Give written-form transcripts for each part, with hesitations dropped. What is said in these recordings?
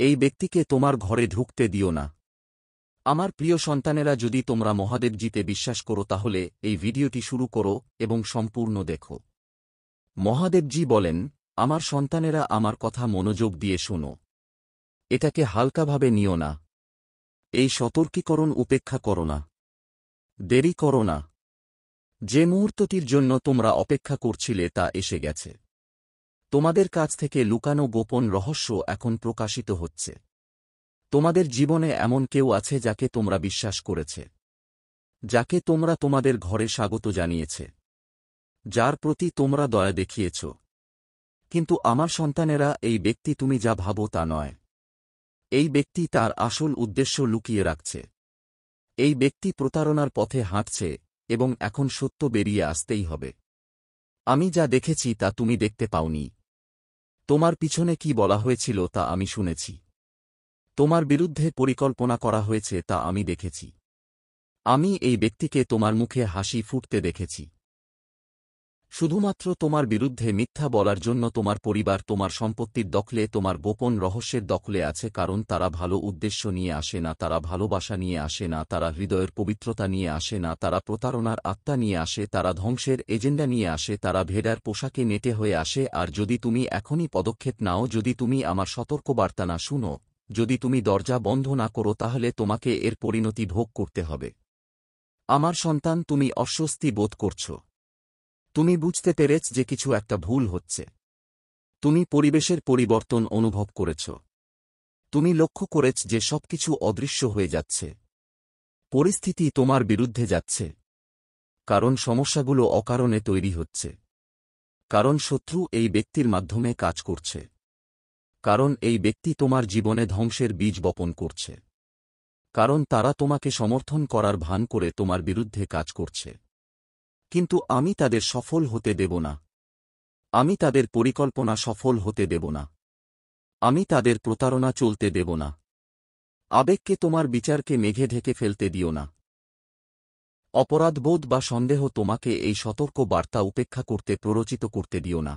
এই ব্যক্তিকে তোমার ঘরে ঢুকতে দিও না। আমার প্রিয় সন্তানেরা, যদি তোমরা মহাদেবজিতে বিশ্বাস করো তাহলে এই ভিডিওটি শুরু করো এবং সম্পূর্ণ দেখো। মহাদেবজি বলেন, আমার সন্তানেরা, আমার কথা মনোযোগ দিয়ে শোনো। এটাকে হালকাভাবে নিও না। এই সতর্কীকরণ উপেক্ষা করো না। দেরি করো না। যে মুহূর্তটির জন্য তোমরা অপেক্ষা করছিলে তা এসে গেছে। তোমাদের কাছ থেকে লুকানো গোপন রহস্য এখন প্রকাশিত হচ্ছে। তোমাদের জীবনে এমন কেউ আছে যাকে তোমরা বিশ্বাস করেছে, যাকে তোমরা তোমাদের ঘরে স্বাগত জানিয়েছে, যার প্রতি তোমরা দয়া দেখিয়েছ। কিন্তু আমার সন্তানেরা, এই ব্যক্তি তুমি যা ভাবো তা নয়। এই ব্যক্তি তার আসল উদ্দেশ্য লুকিয়ে রাখছে। এই ব্যক্তি প্রতারণার পথে হাঁটছে এবং এখন সত্য বেরিয়ে আসতেই হবে। আমি যা দেখেছি তা তুমি দেখতে পাওনি। তোমার পিছনে কি বলা হয়েছিল তা আমি শুনেছি। তোমার বিরুদ্ধে পরিকল্পনা করা হয়েছে তা আমি দেখেছি। আমি এই ব্যক্তিকে তোমার মুখে হাসি ফুটতে দেখেছি। শুধুমাত্র তোমার বিরুদ্ধে মিথ্যা বলার জন্য তোমার পরিবার তোমার সম্পত্তির দখলে, তোমার গোপন রহস্যের দখলে আছে, কারণ তারা ভালো উদ্দেশ্য নিয়ে আসে না, তারা ভালোবাসা নিয়ে আসে না, তারা হৃদয়ের পবিত্রতা নিয়ে আসে না, তারা প্রতারণার আত্মা নিয়ে আসে, তারা ধ্বংসের এজেন্ডা নিয়ে আসে, তারা ভেড়ার পোশাকে নেটে হয়ে আসে। আর যদি তুমি এখনই পদক্ষেপ নাও, যদি তুমি আমার সতর্কবার্তা না শুনো, যদি তুমি দরজা বন্ধ না করো, তাহলে তোমাকে এর পরিণতি ভোগ করতে হবে। আমার সন্তান, তুমি অস্বস্তি বোধ করছ। তুমি বুঝতে পেরেছ যে কিছু একটা ভুল হচ্ছে। তুমি পরিবেশের পরিবর্তন অনুভব করেছ। তুমি লক্ষ্য করেছ যে সবকিছু অদৃশ্য হয়ে যাচ্ছে। পরিস্থিতি তোমার বিরুদ্ধে যাচ্ছে। কারণ সমস্যাগুলো অকারণে তৈরি হচ্ছে। কারণ শত্রু এই ব্যক্তির মাধ্যমে কাজ করছে। কারণ এই ব্যক্তি তোমার জীবনে ধ্বংসের বীজ বপন করছে। কারণ তারা তোমাকে সমর্থন করার ভান করে তোমার বিরুদ্ধে কাজ করছে। কিন্তু আমি তাদের সফল হতে দেব না। আমি তাদের পরিকল্পনা সফল হতে দেব না। আমি তাদের প্রতারণা চলতে দেব না। আবেগকে, তোমার বিচারকে মেঘে ঢেকে ফেলতে দিও না। অপরাধবোধ বা সন্দেহ তোমাকে এই সতর্ক বার্তা উপেক্ষা করতে প্ররোচিত করতে দিও না।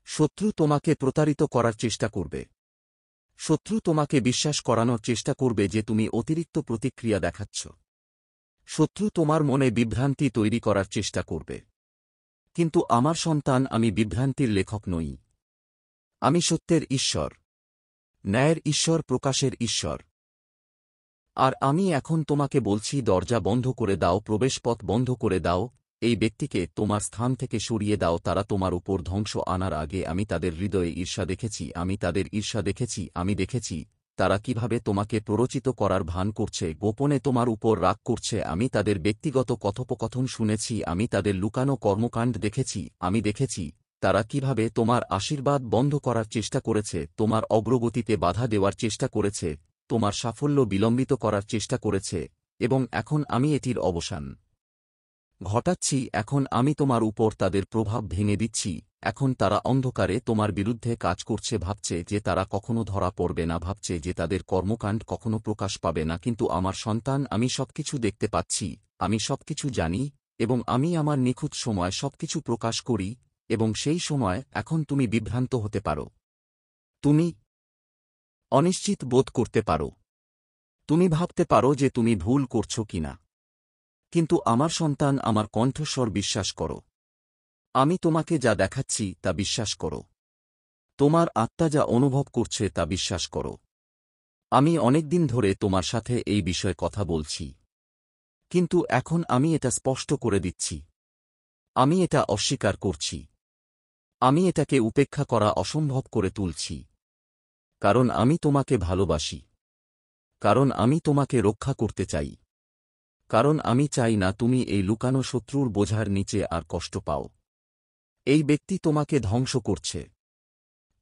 শত্রু তোমাকে প্রতারিত করার চেষ্টা করবে। শত্রু তোমাকে বিশ্বাস করানোর চেষ্টা করবে যে তুমি অতিরিক্ত প্রতিক্রিয়া দেখাচ্ছ। শত্রু তোমার মনে বিভ্রান্তি তৈরি করার চেষ্টা করবে। কিন্তু আমার সন্তান, আমি বিভ্রান্তির লেখক নই। আমি সত্যের ঈশ্বর, ন্যায়ের ঈশ্বর, প্রকাশের ঈশ্বর। আর আমি এখন তোমাকে বলছি, দরজা বন্ধ করে দাও, প্রবেশপথ বন্ধ করে দাও, এই ব্যক্তিকে তোমার স্থান থেকে সরিয়ে দাও। তারা তোমার উপর ধ্বংস আনার আগে আমি তাদের হৃদয়ে ঈর্ষা দেখেছি। আমি তাদের ঈর্ষা দেখেছি। আমি দেখেছি তারা কিভাবে তোমাকে প্ররোচিত করার ভান করছে, গোপনে তোমার উপর রাগ করছে। আমি তাদের ব্যক্তিগত কথোপকথন শুনেছি। আমি তাদের লুকানো কর্মকাণ্ড দেখেছি। আমি দেখেছি তারা কিভাবে তোমার আশীর্বাদ বন্ধ করার চেষ্টা করেছে, তোমার অগ্রগতিতে বাধা দেওয়ার চেষ্টা করেছে, তোমার সাফল্য বিলম্বিত করার চেষ্টা করেছে। এবং এখন আমি এটির অবসান ঘটাচ্ছি। এখন আমি তোমার উপর তাদের প্রভাব ভেঙে দিচ্ছি। এখন তারা অন্ধকারে তোমার বিরুদ্ধে কাজ করছে, ভাবছে যে তারা কখনো ধরা পড়বে না, ভাবছে যে তাদের কর্মকাণ্ড কখনো প্রকাশ পাবে না। কিন্তু আমার সন্তান, আমি সবকিছু দেখতে পাচ্ছি, আমি সবকিছু জানি, এবং আমি আমার নিখুঁত সময় সবকিছু প্রকাশ করি। এবং সেই সময় এখন তুমি বিভ্রান্ত হতে পারো। তুমি অনিশ্চিত বোধ করতে পারো। তুমি ভাবতে পারো যে তুমি ভুল করছো কিনা। কিন্তু আমার সন্তান, আমার কণ্ঠস্বর বিশ্বাস করো। আমি তোমাকে যা দেখাচ্ছি তা বিশ্বাস করো। তোমার আত্মা যা অনুভব করছে তা বিশ্বাস করো। আমি অনেকদিন ধরে তোমার সাথে এই বিষয়ে কথা বলছি, কিন্তু এখন আমি এটা স্পষ্ট করে দিচ্ছি। আমি এটা অস্বীকার করছি। আমি এটাকে উপেক্ষা করা অসম্ভব করে তুলছি। কারণ আমি তোমাকে ভালোবাসি। কারণ আমি তোমাকে রক্ষা করতে চাই। কারণ আমি চাই না তুমি এই লুকানো শত্রুর বোঝার নিচে আর কষ্ট পাও। এই ব্যক্তি তোমাকে ধ্বংস করছে।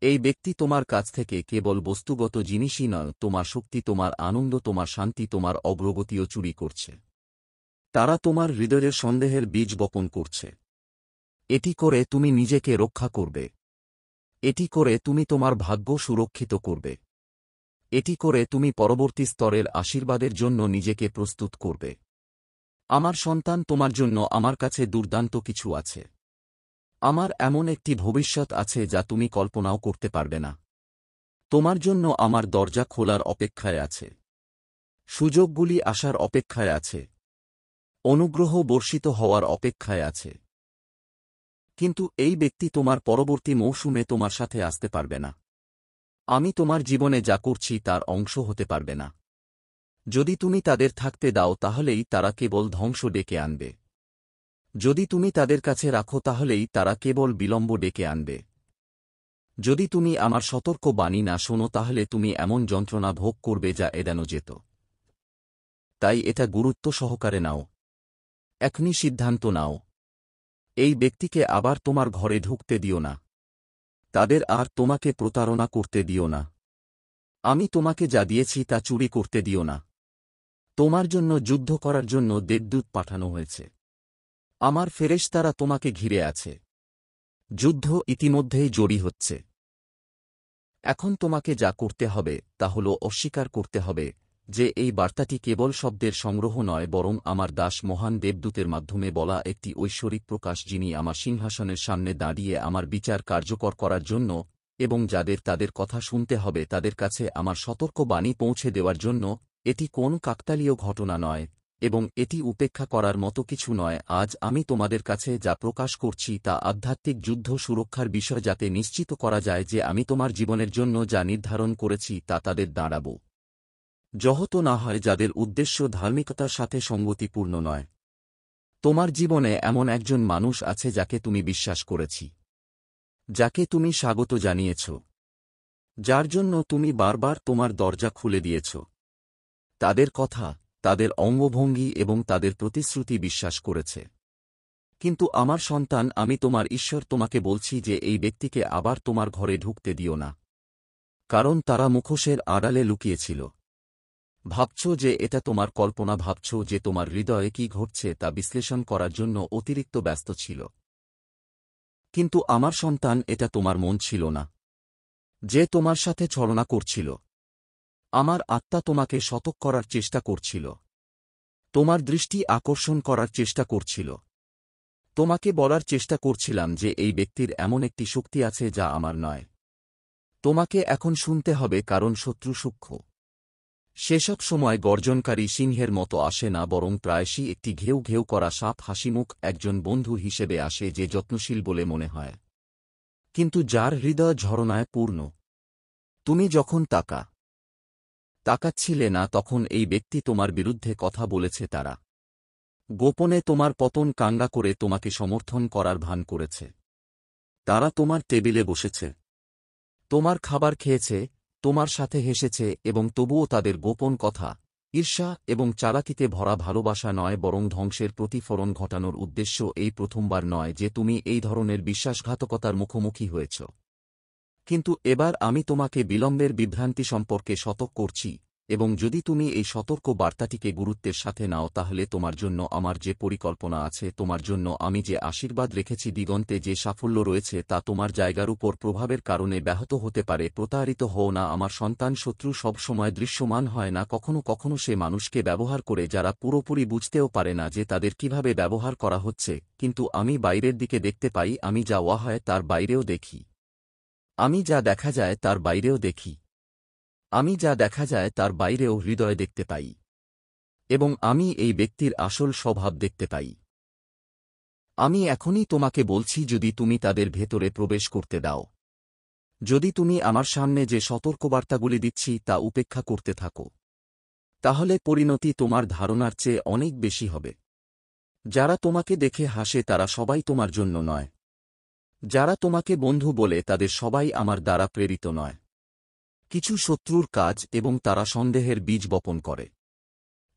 এই ব্যক্তি তোমার কাছ থেকে কেবল বস্তুগত জিনিসই নয়, তোমার শক্তি, তোমার আনন্দ, তোমার শান্তি, তোমার অগ্রগতিও চুরি করছে। তারা তোমার হৃদয়ের সন্দেহের বীজ বপন করছে। এটি করে তুমি নিজেকে রক্ষা করবে। এটি করে তুমি তোমার ভাগ্য সুরক্ষিত করবে। এটি করে তুমি পরবর্তী স্তরের আশীর্বাদের জন্য নিজেকে প্রস্তুত করবে। আমার সন্তান, তোমার জন্য আমার কাছে দুর্দান্ত কিছু আছে। আমার এমন একটি ভবিষ্যৎ আছে যা তুমি কল্পনাও করতে পারবে না। তোমার জন্য আমার দরজা খোলার অপেক্ষায় আছে। সুযোগগুলি আসার অপেক্ষায় আছে। অনুগ্রহ বর্ষিত হওয়ার অপেক্ষায় আছে। কিন্তু এই ব্যক্তি তোমার পরবর্তী মৌসুমে তোমার সাথে আসতে পারবে না। আমি তোমার জীবনে যা করছি তার অংশ হতে পারবে না। যদি তুমি তাদের থাকতে দাও তাহলেই তারা কেবল ধ্বংস ডেকে আনবে। যদি তুমি তাদের কাছে রাখো তাহলেই তারা কেবল বিলম্ব ডেকে আনবে। যদি তুমি আমার সতর্ক বাণী না শোনো তাহলে তুমি এমন যন্ত্রণা ভোগ করবে যা এড়ানো যেত। তাই এটা গুরুত্ব সহকারে নাও। এখনই সিদ্ধান্ত নাও। এই ব্যক্তিকে আবার তোমার ঘরে ঢুকতে দিও না। তাদের আর তোমাকে প্রতারণা করতে দিও না। আমি তোমাকে যা দিয়েছি তা চুরি করতে দিও না। তোমার জন্য যুদ্ধ করার জন্য দেবদূত পাঠানো হয়েছে। আমার ফেরেশতারা তোমাকে ঘিরে আছে। যুদ্ধ ইতিমধ্যেই জড়ি হচ্ছে। এখন তোমাকে যা করতে হবে তা হল অস্বীকার করতে হবে যে এই বার্তাটি কেবল শব্দের সংগ্রহ নয়, বরং আমার দাস মহান দেবদূতের মাধ্যমে বলা একটি ঐশ্বরিক প্রকাশ, যিনি আমার সিংহাসনের সামনে দাঁড়িয়ে আমার বিচার কার্যকর করার জন্য এবং যাদের তাদের কথা শুনতে হবে তাদের কাছে আমার সতর্ক বাণী পৌঁছে দেওয়ার জন্য। এটি কোন কাকতালীয় ঘটনা নয় এবং এটি উপেক্ষা করার মতো কিছু নয়। আজ আমি তোমাদের কাছে যা প্রকাশ করছি তা আধ্যাত্মিক যুদ্ধ সুরক্ষার বিষয়, যাতে নিশ্চিত করা যায় যে আমি তোমার জীবনের জন্য যা নির্ধারণ করেছি তা তাদের দাঁড়াব যহত না হয়, যাদের উদ্দেশ্য ধার্মিকতার সাথে সঙ্গতিপূর্ণ নয়। তোমার জীবনে এমন একজন মানুষ আছে যাকে তুমি বিশ্বাস করেছি, যাকে তুমি স্বাগত জানিয়েছ, যার জন্য তুমি বারবার তোমার দরজা খুলে দিয়েছ। তাদের কথা, তাদের অঙ্গভঙ্গি এবং তাদের প্রতিশ্রুতি বিশ্বাস করেছে। কিন্তু আমার সন্তান, আমি তোমার ঈশ্বর তোমাকে বলছি যে এই ব্যক্তিকে আবার তোমার ঘরে ঢুকতে দিও না, কারণ তারা মুখোশের আড়ালে লুকিয়েছিল। ভাবছ যে এটা তোমার কল্পনা, ভাবছ যে তোমার হৃদয়ে কি ঘটছে তা বিশ্লেষণ করার জন্য অতিরিক্ত ব্যস্ত ছিল। কিন্তু আমার সন্তান, এটা তোমার মন ছিল না, যে তোমার সাথে ছলনা করছিল। আমার আত্মা তোমাকে শতক করার চেষ্টা করছিল, তোমার দৃষ্টি আকর্ষণ করার চেষ্টা করছিল। তোমাকে বলার চেষ্টা করছিলাম যে এই ব্যক্তির এমন একটি শক্তি আছে যা আমার নয়। তোমাকে এখন শুনতে হবে, কারণ শত্রু সূক্ষ্ম। সেসব সময় গর্জনকারী সিংহের মতো আসে না, বরং প্রায়শই একটি ঘেউ ঘেউ করা সাপ হাসিমুখ একজন বন্ধু হিসেবে আসে, যে যত্নশীল বলে মনে হয়, কিন্তু যার হৃদয় ঝরনায় পূর্ণ। তুমি যখন তাকাচ্ছিলে না তখন এই ব্যক্তি তোমার বিরুদ্ধে কথা বলেছে। তারা গোপনে তোমার পতন কাঙ্গা করে তোমাকে সমর্থন করার ভান করেছে। তারা তোমার টেবিলে বসেছে, তোমার খাবার খেয়েছে, তোমার সাথে হেসেছে, এবং তবুও তাদের গোপন কথা, ঈর্ষা এবং চালাকিতে ভরা ভালোবাসা নয়, বরং ধ্বংসের প্রতিফলন ঘটানোর উদ্দেশ্য। এই প্রথমবার নয় যে তুমি এই ধরনের বিশ্বাসঘাতকতার মুখোমুখি হয়েছ। কিন্তু এবার আমি তোমাকে বিলম্বের বিভ্রান্তি সম্পর্কে সতর্ক করছি, এবং যদি তুমি এই সতর্ক বার্তাটিকে গুরুত্বের সাথে নাও তাহলে তোমার জন্য আমার যে পরিকল্পনা আছে, তোমার জন্য আমি যে আশীর্বাদ রেখেছি, দিগন্তে যে সাফল্য রয়েছে, তা তোমার জায়গার উপর প্রভাবের কারণে ব্যাহত হতে পারে। প্রতারিত হও না আমার সন্তান। শত্রু সবসময় দৃশ্যমান হয় না। কখনো কখনো সে মানুষকে ব্যবহার করে যারা পুরোপুরি বুঝতেও পারে না যে তাদের কিভাবে ব্যবহার করা হচ্ছে। কিন্তু আমি বাইরের দিকে দেখতে পাই, আমি যা হয় তার বাইরেও দেখি। আমি যা দেখা যায় তার বাইরেও দেখি। আমি যা দেখা যায় তার বাইরেও হৃদয় দেখতে পাই, এবং আমি এই ব্যক্তির আসল স্বভাব দেখতে পাই। আমি এখনই তোমাকে বলছি, যদি তুমি তাদের ভেতরে প্রবেশ করতে দাও, যদি তুমি আমার সামনে যে সতর্কবার্তাগুলি দিচ্ছি তা উপেক্ষা করতে থাকো, তাহলে পরিণতি তোমার ধারণার চেয়ে অনেক বেশি হবে। যারা তোমাকে দেখে হাসে তারা সবাই তোমার জন্য নয়। যারা তোমাকে বন্ধু বলে তাদের সবাই আমার দ্বারা প্রেরিত নয়। কিছু শত্রুর কাজ, এবং তারা সন্দেহের বীজ বপন করে।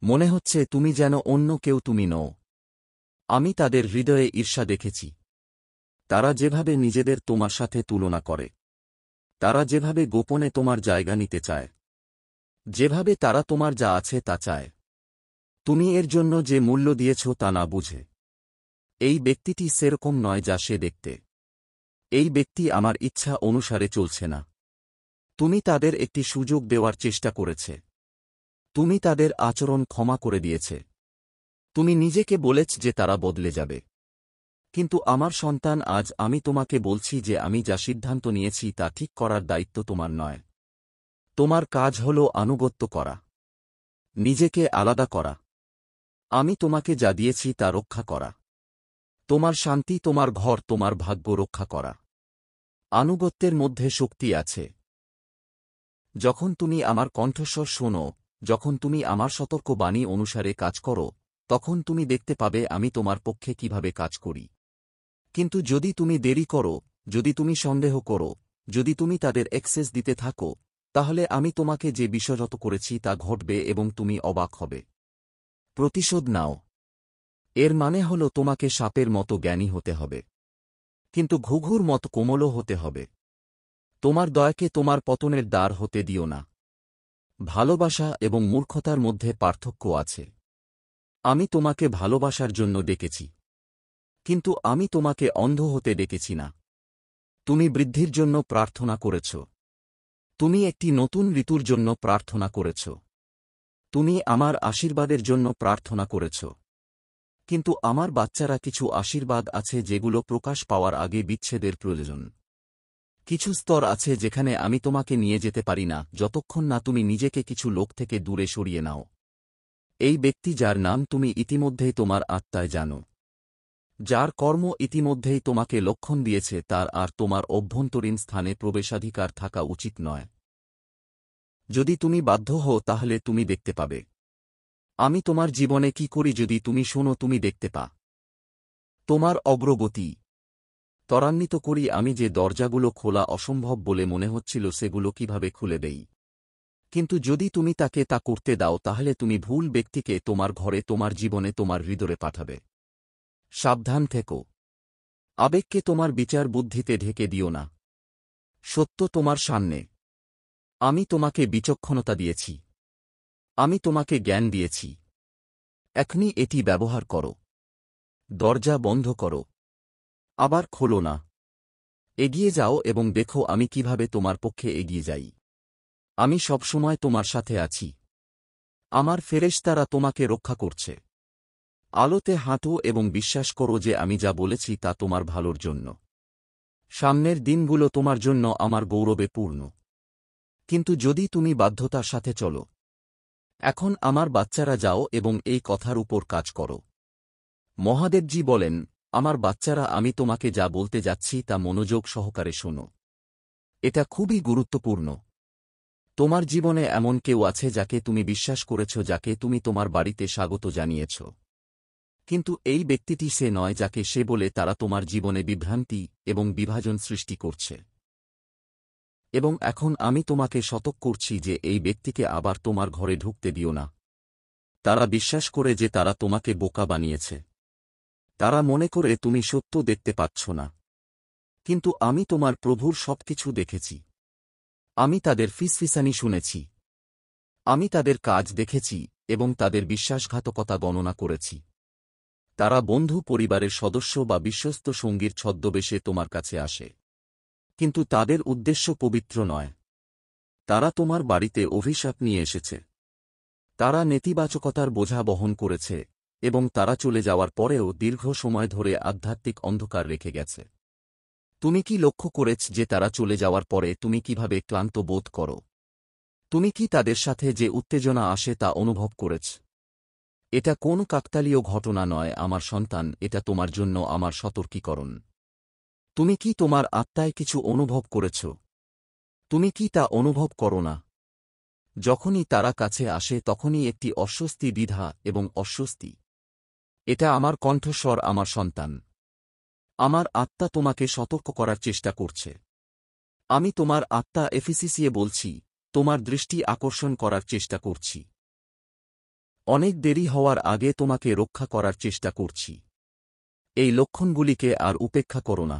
মনে হচ্ছে তুমি যেন অন্য কেউ, তুমি নও। আমি তাদের হৃদয়ে ঈর্ষা দেখেছি। তারা যেভাবে নিজেদের তোমার সাথে তুলনা করে, তারা যেভাবে গোপনে তোমার জায়গা নিতে চায়, যেভাবে তারা তোমার যা আছে তা চায়, তুমি এর জন্য যে মূল্য দিয়েছ তা না বুঝে। এই ব্যক্তিটি সেরকম নয় যা সে দেখতে। এই ব্যক্তি আমার ইচ্ছা অনুসারে চলছে না। তুমি তাদের একটি সুযোগ দেওয়ার চেষ্টা করেছে। তুমি তাদের আচরণ ক্ষমা করে দিয়েছে। তুমি নিজেকে বলেছ যে তারা বদলে যাবে। কিন্তু আমার সন্তান, আজ আমি তোমাকে বলছি যে আমি যা সিদ্ধান্ত নিয়েছি তা ঠিক করার দায়িত্ব তোমার নয়। তোমার কাজ হল আনুগত্য করা, নিজেকে আলাদা করা। আমি তোমাকে যা দিয়েছি তা রক্ষা করা। তোমার শান্তি, তোমার ঘর, তোমার ভাগ্য রক্ষা করা। আনুগত্যের মধ্যে শক্তি আছে। যখন তুমি আমার কণ্ঠস্বর শোনো, যখন তুমি আমার সতর্ক বাণী অনুসারে কাজ করো, তখন তুমি দেখতে পাবে আমি তোমার পক্ষে কিভাবে কাজ করি। কিন্তু যদি তুমি দেরি করো, যদি তুমি সন্দেহ করো, যদি তুমি তাদের অ্যাক্সেস দিতে থাকো, তাহলে আমি তোমাকে যে বিশ্বজত করেছি তা ঘটবে এবং তুমি অবাক হবে। প্রতিশোধ নাও। এর মানে হল তোমাকে সাপের মতো জ্ঞানী হতে হবে, কিন্তু ঘুঘুর মতো কোমলও হতে হবে। তোমার দয়াকে তোমার পতনের দ্বার হতে দিও না। ভালোবাসা এবং মূর্খতার মধ্যে পার্থক্য আছে। আমি তোমাকে ভালোবাসার জন্য ডেকেছি, কিন্তু আমি তোমাকে অন্ধ হতে ডেকেছি না। তুমি বৃদ্ধির জন্য প্রার্থনা করেছ। তুমি একটি নতুন ঋতুর জন্য প্রার্থনা করেছ। তুমি আমার আশীর্বাদের জন্য প্রার্থনা করেছ। কিন্তু আমার বাচ্চারা, কিছু আশীর্বাদ আছে যেগুলো প্রকাশ পাওয়ার আগে বিচ্ছেদের প্রয়োজন। কিছু স্তর আছে যেখানে আমি তোমাকে নিয়ে যেতে পারি না যতক্ষণ না তুমি নিজেকে কিছু লোক থেকে দূরে সরিয়ে নাও। এই ব্যক্তি যার নাম তুমি ইতিমধ্যেই তোমার আত্মায় জানো, যার কর্ম ইতিমধ্যেই তোমাকে লক্ষণ দিয়েছে, তার আর তোমার অভ্যন্তরীণ স্থানে প্রবেশাধিকার থাকা উচিত নয়। যদি তুমি বাধ্য হও তাহলে তুমি দেখতে পাবে আমি তোমার জীবনে কি করি। যদি তুমি শোনো, তুমি দেখতে পা তোমার অগ্রগতি ত্বরান্বিত করি। আমি যে দরজাগুলো খোলা অসম্ভব বলে মনে হচ্ছিল সেগুলো কিভাবে খুলে দেই। কিন্তু যদি তুমি তাকে তা করতে দাও, তাহলে তুমি ভুল ব্যক্তিকে তোমার ঘরে, তোমার জীবনে, তোমার হৃদয়ে পাঠাবে। সাবধান থেকো। আবেগকে তোমার বিচার বুদ্ধিতে ঢেকে দিও না। সত্য তোমার সামনে। আমি তোমাকে বিচক্ষণতা দিয়েছি। আমি তোমাকে জ্ঞান দিয়েছি। এখনই এটি ব্যবহার করো। দরজা বন্ধ করো, আবার খোলো না। এগিয়ে যাও এবং দেখো আমি কিভাবে তোমার পক্ষে এগিয়ে যাই। আমি সবসময় তোমার সাথে আছি। আমার ফেরেশতারা তোমাকে রক্ষা করছে। আলোতে হাঁটো এবং বিশ্বাস করো যে আমি যা বলেছি তা তোমার ভালোর জন্য। সামনের দিনগুলো তোমার জন্য আমার গৌরবে পূর্ণ। কিন্তু যদি তুমি বাধ্যতার সাথে চলো। এখন আমার বাচ্চারা, যাও এবং এই কথার উপর কাজ করো। মহাদেবজি বলেন, আমার বাচ্চারা, আমি তোমাকে যা বলতে যাচ্ছি তা মনোযোগ সহকারে শোনো। এটা খুবই গুরুত্বপূর্ণ। তোমার জীবনে এমন কেউ আছে যাকে তুমি বিশ্বাস করেছ, যাকে তুমি তোমার বাড়িতে স্বাগত জানিয়েছ। কিন্তু এই ব্যক্তিটি সে নয় যাকে সে বলে তারা তোমার জীবনে বিভ্রান্তি এবং বিভাজন সৃষ্টি করছে। এবং এখন আমি তোমাকে সতর্ক করছি যে এই ব্যক্তিকে আবার তোমার ঘরে ঢুকতে দিও না। তারা বিশ্বাস করে যে তারা তোমাকে বোকা বানিয়েছে। তারা মনে করে তুমি সত্য দেখতে পাচ্ছ না। কিন্তু আমি তোমার প্রভুর সবকিছু দেখেছি। আমি তাদের ফিসফিসানি শুনেছি। আমি তাদের কাজ দেখেছি এবং তাদের বিশ্বাসঘাতকতা গণনা করেছি। তারা বন্ধু, পরিবারের সদস্য বা বিশ্বস্ত সঙ্গীর ছদ্মবেশে তোমার কাছে আসে। কিন্তু তাদের উদ্দেশ্য পবিত্র নয়। তারা তোমার বাড়িতে অভিশাপ নিয়ে এসেছে। তারা নেতিবাচকতার বোঝা বহন করেছে এবং তারা চলে যাওয়ার পরেও দীর্ঘ সময় ধরে আধ্যাত্মিক অন্ধকার রেখে গেছে। তুমি কি লক্ষ্য করেছ যে তারা চলে যাওয়ার পরে তুমি কিভাবে ক্লান্ত বোধ করো? তুমি কি তাদের সাথে যে উত্তেজনা আসে তা অনুভব করেছ? এটা কোন কাকতালীয় ঘটনা নয় আমার সন্তান, এটা তোমার জন্য আমার সতর্কীকরণ। তুমি কি তোমার আত্মায় কিছু অনুভব করেছ? তুমি কি তা অনুভব করো না? যখনই তারা কাছে আসে তখনই একটি অস্বস্তি, দ্বিধা এবং অস্বস্তি। এটা আমার কণ্ঠস্বর, আমার সন্তান। আমার আত্মা তোমাকে সতর্ক করার চেষ্টা করছে। আমি তোমার আত্মা এফিসিসিয়ে বলছি, তোমার দৃষ্টি আকর্ষণ করার চেষ্টা করছি। অনেক দেরি হওয়ার আগে তোমাকে রক্ষা করার চেষ্টা করছি। এই লক্ষণগুলিকে আর উপেক্ষা করো না।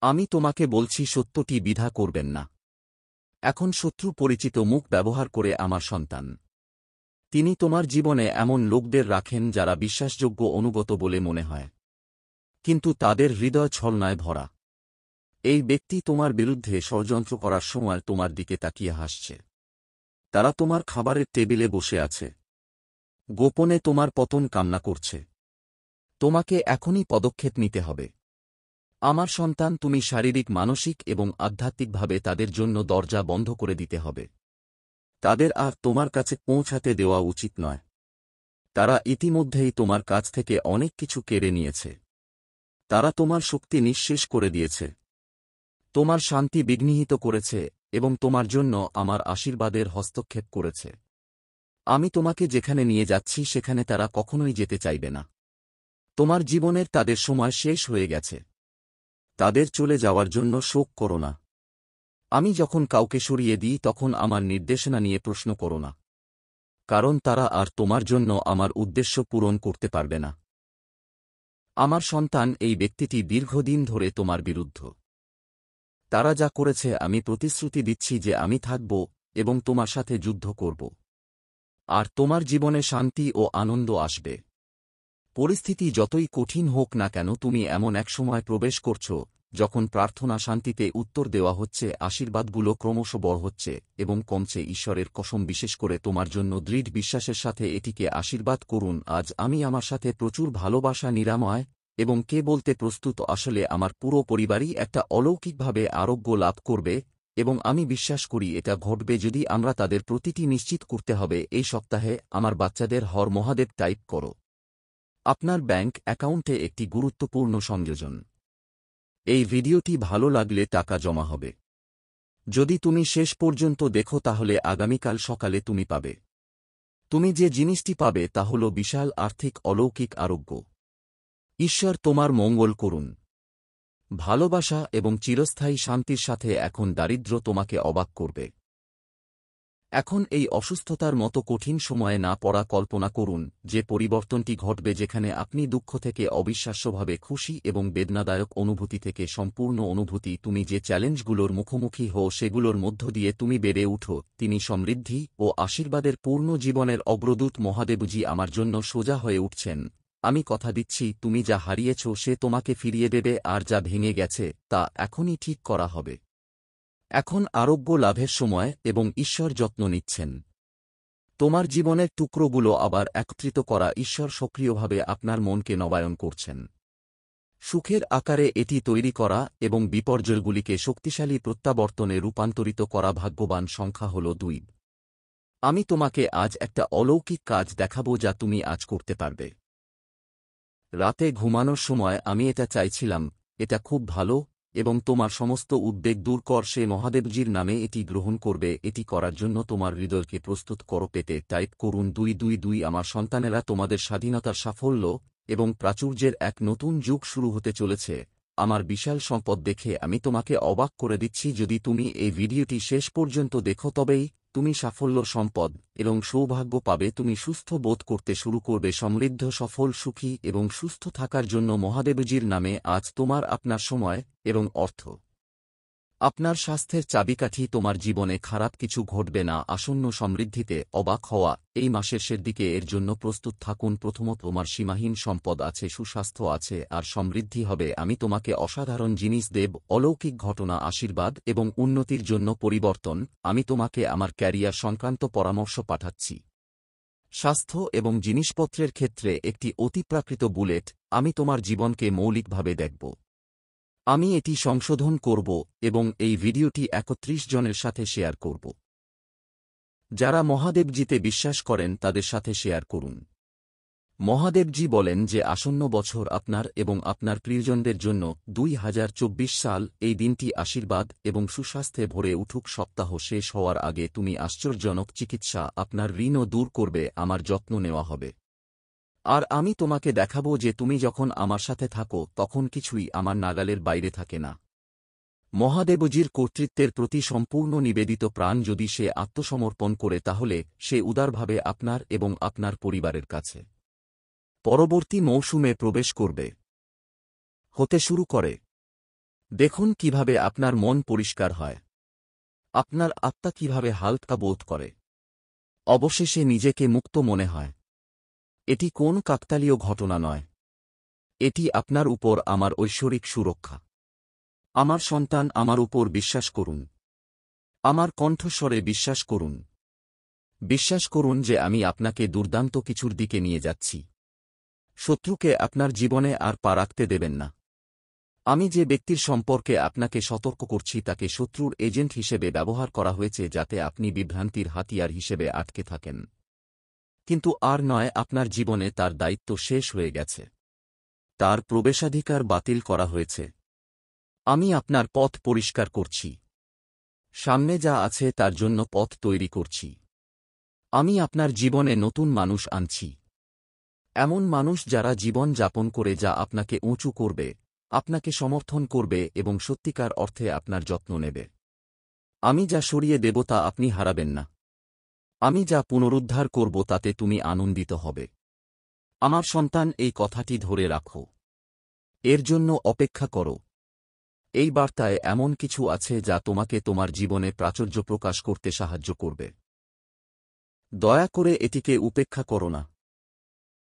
আমি তোমাকে বলছি, সত্যটি দ্বিধা করবেন না। এখন শত্রু পরিচিত মুখ ব্যবহার করে আমার সন্তান। তিনি তোমার জীবনে এমন লোকদের রাখেন যারা বিশ্বাসযোগ্য, অনুগত বলে মনে হয়, কিন্তু তাদের হৃদয় ছলনায় ভরা। এই ব্যক্তি তোমার বিরুদ্ধে ষড়যন্ত্র করার সময় তোমার দিকে তাকিয়ে হাসছে। তারা তোমার খাবারের টেবিলে বসে আছে, গোপনে তোমার পতন কামনা করছে। তোমাকে এখনই পদক্ষেপ নিতে হবে। আমার সন্তান, তুমি শারীরিক, মানসিক এবং আধ্যাত্মিকভাবে তাদের জন্য দরজা বন্ধ করে দিতে হবে। তাদের আর তোমার কাছে পৌঁছাতে দেওয়া উচিত নয়। তারা ইতিমধ্যেই তোমার কাছ থেকে অনেক কিছু কেড়ে নিয়েছে। তারা তোমার শক্তি নিঃশেষ করে দিয়েছে, তোমার শান্তি বিঘ্নিত করেছে এবং তোমার জন্য আমার আশীর্বাদের হস্তক্ষেপ করেছে। আমি তোমাকে যেখানে নিয়ে যাচ্ছি সেখানে তারা কখনোই যেতে চাইবে না। তোমার জীবনের তাদের সময় শেষ হয়ে গেছে। তাদের চলে যাওয়ার জন্য শোক করো না। আমি যখন কাউকে সরিয়ে দিই তখন আমার নির্দেশনা নিয়ে প্রশ্ন করো না, কারণ তারা আর তোমার জন্য আমার উদ্দেশ্য পূরণ করতে পারবে না। আমার সন্তান, এই ব্যক্তিটি দীর্ঘদিন ধরে তোমার বিরুদ্ধ। তারা যা করেছে, আমি প্রতিশ্রুতি দিচ্ছি যে আমি থাকব এবং তোমার সাথে যুদ্ধ করব, আর তোমার জীবনে শান্তি ও আনন্দ আসবে। পরিস্থিতি যতই কঠিন হোক না কেন, তুমি এমন এক সময় প্রবেশ করছ যখন প্রার্থনা শান্তিতে উত্তর দেওয়া হচ্ছে, আশীর্বাদগুলো ক্রমশ বড় হচ্ছে এবং কমছে। ঈশ্বরের কসম, বিশেষ করে তোমার জন্য দৃঢ় বিশ্বাসের সাথে এটিকে আশীর্বাদ করুন। আজ আমি আমার সাথে প্রচুর ভালোবাসা, নিরাময় এবং কে বলতে প্রস্তুত, আসলে আমার পুরো পরিবারই একটা অলৌকিকভাবে আরোগ্য লাভ করবে এবং আমি বিশ্বাস করি এটা ঘটবে যদি আমরা তাদের প্রতিটি নিশ্চিত করতে হবে। এই সপ্তাহে আমার বাচ্চাদের হর মহাদেব টাইপ করো। আপনার ব্যাংক অ্যাকাউন্টে একটি গুরুত্বপূর্ণ সংযোজন। এই ভিডিওটি ভালো লাগলে টাকা জমা হবে। যদি তুমি শেষ পর্যন্ত দেখো তাহলে আগামীকাল সকালে তুমি পাবে। তুমি যে জিনিসটি পাবে তা হল বিশাল আর্থিক অলৌকিক আরোগ্য। ঈশ্বর তোমার মঙ্গল করুন। ভালোবাসা এবং চিরস্থায়ী শান্তির সাথে। এখন দারিদ্র্য তোমাকে অবাক করবে। এখন এই অসুস্থতার মতো কঠিন সময়ে না পড়া, কল্পনা করুন যে পরিবর্তনটি ঘটবে, যেখানে আপনি দুঃখ থেকে অবিশ্বাস্যভাবে খুশি এবং বেদনাদায়ক অনুভূতি থেকে সম্পূর্ণ অনুভূতি। তুমি যে চ্যালেঞ্জগুলোর মুখোমুখি হও সেগুলোর মধ্য দিয়ে তুমি বেড়ে উঠো। তিনি সমৃদ্ধি ও আশীর্বাদের পূর্ণ জীবনের অগ্রদূত মহাদেবজি আমার জন্য সোজা হয়ে উঠছেন। আমি কথা দিচ্ছি, তুমি যা হারিয়েছ সে তোমাকে ফিরিয়ে দেবে, আর যা ভেঙে গেছে তা এখনই ঠিক করা হবে। এখন আরোগ্য লাভের সময় এবং ঈশ্বর যত্ন নিচ্ছেন। তোমার জীবনের টুকরোগুলো আবার একত্রিত করা। ঈশ্বর সক্রিয়ভাবে আপনার মনকে নবায়ন করছেন। সুখের আকারে এটি তৈরি করা এবং বিপর্যয়গুলিকে শক্তিশালী প্রত্যাবর্তনে রূপান্তরিত করা। ভাগ্যবান সংখ্যা হল 2। আমি তোমাকে আজ একটা অলৌকিক কাজ দেখাবো যা তুমি আজ করতে পারবে। রাতে ঘুমানোর সময় আমি এটা চাইছিলাম। এটা খুব ভালো এবং তোমার সমস্ত উদ্বেগ দূর কর। সে মহাদেবজির নামে এটি গ্রহণ করবে। এটি করার জন্য তোমার হৃদয়কে প্রস্তুত করো। পেতে টাইপ করুন 222। আমার সন্তানেরা, তোমাদের স্বাধীনতার সাফল্য এবং প্রাচুর্যের এক নতুন যুগ শুরু হতে চলেছে। আমার বিশাল সম্পদ দেখে আমি তোমাকে অবাক করে দিচ্ছি। যদি তুমি এই ভিডিওটি শেষ পর্যন্ত দেখো তবেই তুমি সাফল্য, সম্পদ এবং সৌভাগ্য পাবে। তুমি সুস্থ বোধ করতে শুরু করবে। সমৃদ্ধ, সফল, সুখী এবং সুস্থ থাকার জন্য মহাদেবজির নামে আজ তোমার আপনার সময় এবং অর্থ। আপনার স্বাস্থ্যের চাবিকাঠি। তোমার জীবনে খারাপ কিছু ঘটবে না। আসন্ন সমৃদ্ধিতে অবাক হওয়া। এই মাসের শেষ দিকে এর জন্য প্রস্তুত থাকুন। প্রথমত, তোমার সীমাহীন সম্পদ আছে, সুস্বাস্থ্য আছে আর সমৃদ্ধি হবে। আমি তোমাকে অসাধারণ জিনিস দেব, অলৌকিক ঘটনা, আশীর্বাদ এবং উন্নতির জন্য পরিবর্তন। আমি তোমাকে আমার ক্যারিয়ার সংক্রান্ত পরামর্শ পাঠাচ্ছি। স্বাস্থ্য এবং জিনিসপত্রের ক্ষেত্রে একটি অতিপ্রাকৃত বুলেট। আমি তোমার জীবনকে মৌলিকভাবে দেখব। আমি এটি সংশোধন করব এবং এই ভিডিওটি 31 জনের সাথে শেয়ার করব। যারা মহাদেবজিতে বিশ্বাস করেন তাদের সাথে শেয়ার করুন। মহাদেবজি বলেন যে আসন্ন বছর আপনার এবং আপনার প্রিয়জনদের জন্য 2024 সাল, এই দিনটি আশীর্বাদ এবং সুস্বাস্থ্যে ভরে উঠুক। সপ্তাহ শেষ হওয়ার আগে তুমি আশ্চর্যজনক চিকিৎসা, আপনার ঋণও দূর করবে। আমার যত্ন নেওয়া হবে। আর আমি তোমাকে দেখাবো যে তুমি যখন আমার সাথে থাকো তখন কিছুই আমার নাগালের বাইরে থাকে না। মহাদেবজির কর্তৃত্বের প্রতি সম্পূর্ণ নিবেদিত প্রাণ যদি সে আত্মসমর্পণ করে তাহলে সে উদারভাবে আপনার এবং আপনার পরিবারের কাছে পরবর্তী মৌসুমে প্রবেশ করবে, হতে শুরু করে। দেখুন কিভাবে আপনার মন পরিষ্কার হয়, আপনার আত্মা কিভাবে হালকা বোধ করে, অবশেষে নিজেকে মুক্ত মনে হয়। এটি কোন কাকতালীয় ঘটনা নয়, এটি আপনার উপর আমার ঐশ্বরিক সুরক্ষা। আমার সন্তান, আমার উপর বিশ্বাস করুন। আমার কণ্ঠস্বরে বিশ্বাস করুন। বিশ্বাস করুন যে আমি আপনাকে দুর্দান্ত কিছুর দিকে নিয়ে যাচ্ছি। শত্রুকে আপনার জীবনে আর পা রাখতে দেবেন না। আমি যে ব্যক্তির সম্পর্কে আপনাকে সতর্ক করছি তাকে শত্রুর এজেন্ট হিসেবে ব্যবহার করা হয়েছে যাতে আপনি বিভ্রান্তির হাতিয়ার হিসেবে আটকে থাকেন। কিন্তু আর নয়, আপনার জীবনে তার দায়িত্ব শেষ হয়ে গেছে। তার প্রবেশাধিকার বাতিল করা হয়েছে। আমি আপনার পথ পরিষ্কার করছি। সামনে যা আছে তার জন্য পথ তৈরি করছি। আমি আপনার জীবনে নতুন মানুষ আনছি। এমন মানুষ যারা জীবন যাপন করে যা আপনাকে উঁচু করবে, আপনাকে সমর্থন করবে এবং সত্যিকার অর্থে আপনার যত্ন নেবে। আমি যা সরিয়ে দেব তা আপনি হারাবেন না। আমি যা পুনরুদ্ধার করব তাতে তুমি আনন্দিত হবে। আমার সন্তান, এই কথাটি ধরে রাখো। এর জন্য অপেক্ষা করো। এই বার্তায় এমন কিছু আছে যা তোমাকে তোমার জীবনে প্রাচুর্য প্রকাশ করতে সাহায্য করবে। দয়া করে এটিকে উপেক্ষা করো না।